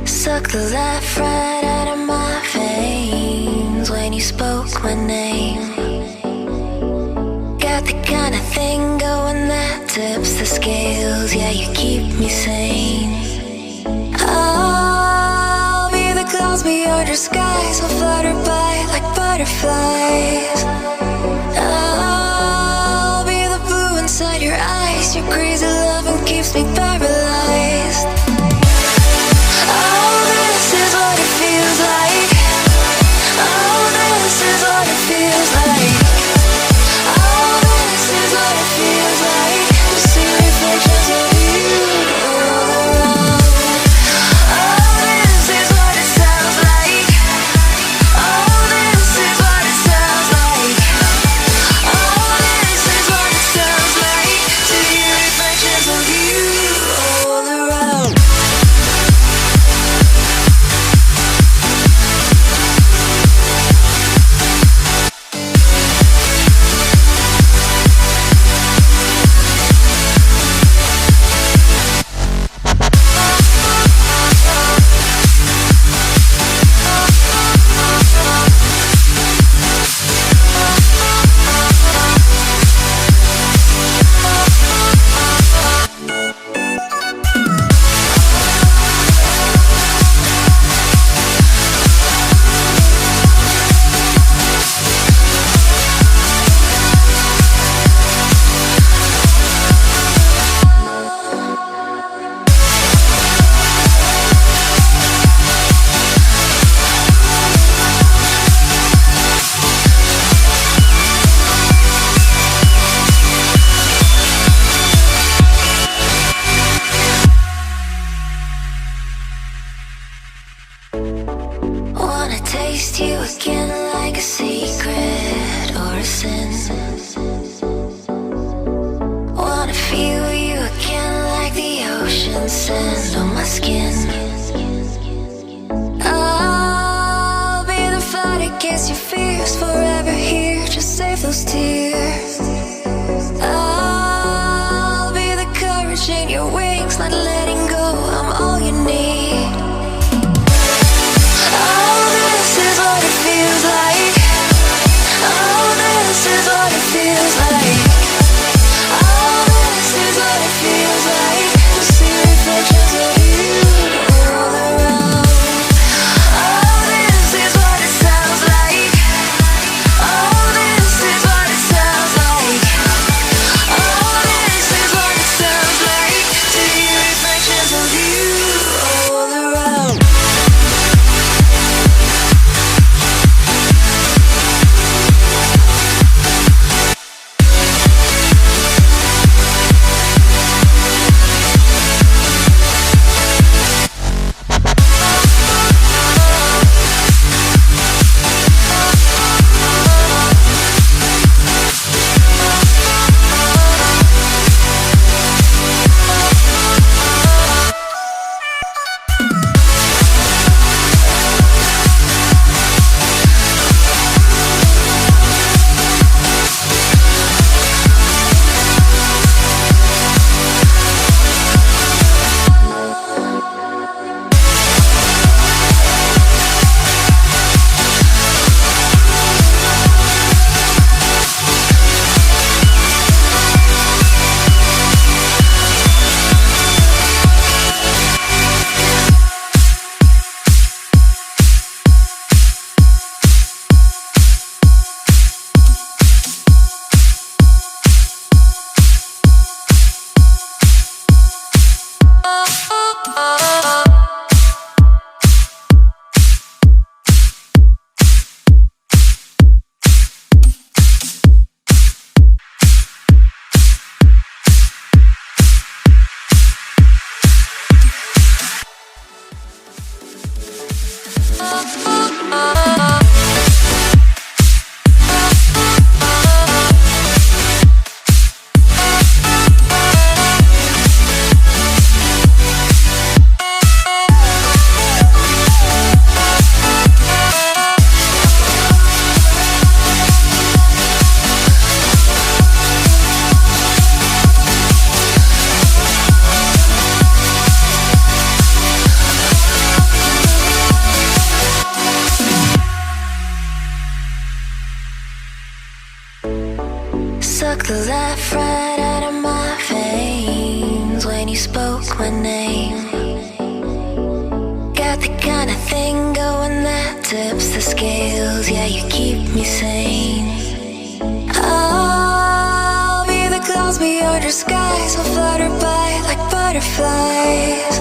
Suck the life right out of my veins when you spoke my name. Got the kind of thing going that tips the scales. Yeah, you keep me sane. I'll be the clouds beyond your skies. I'll flutter by like butterflies. I'll be the blue inside your eyes. Your crazy loving keeps me paralyzed. Oh, this is what it feels like. Oh, this is what it feels like. Oh, this is what it feels like to see reflections of you all around. Oh, this is what it sounds like. Oh, this is what it sounds like. Oh, this is what it sounds like to hear reflections of you all around. Wanna taste you again like a secret or a sin. Wanna feel you again like the ocean sand on my skin. I'll be the fight against your fears, forever here, just save those tears. I'll be the courage in your wings, not letting go, I'm all you need. Oh, this is what it feels like. Oh, this is what it feels like. Oh, this is what it feels like to see reflections of you all around. Oh, this is what it sounds like. Oh, this is what it sounds took the life right out of my veins when you spoke my name. Got the kind of thing going that tips the scales. Yeah, you keep me sane. I'll be the clouds beyond your skies. I'll flutter by like butterflies.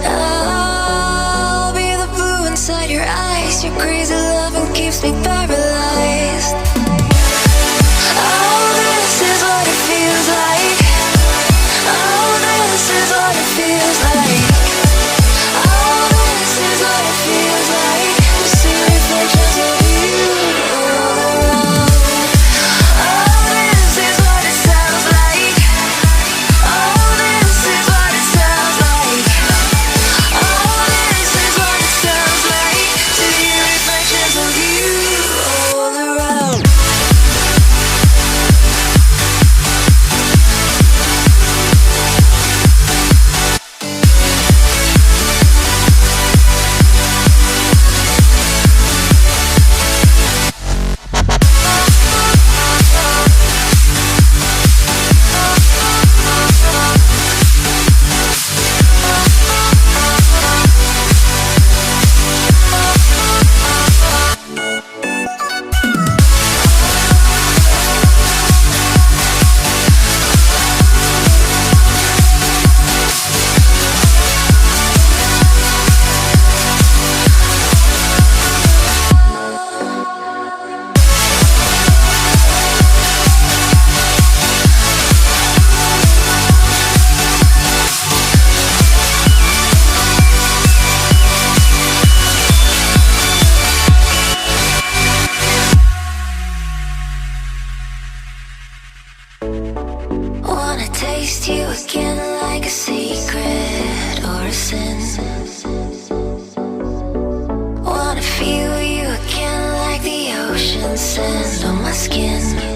I'll be the blue inside your eyes. Your crazy loving keeps me paralyzed. Oh, this is what it feels like. Oh, this is what it feels like. Oh, this is what it feels like to see reflections of you all around. Oh, this is what it sounds like. Oh, this is what it sounds like. Oh, this is what it sounds like to hear reflections of you all around. Wanna taste you again like a secret or a sin. Wanna feel you again like the ocean sand on my skin.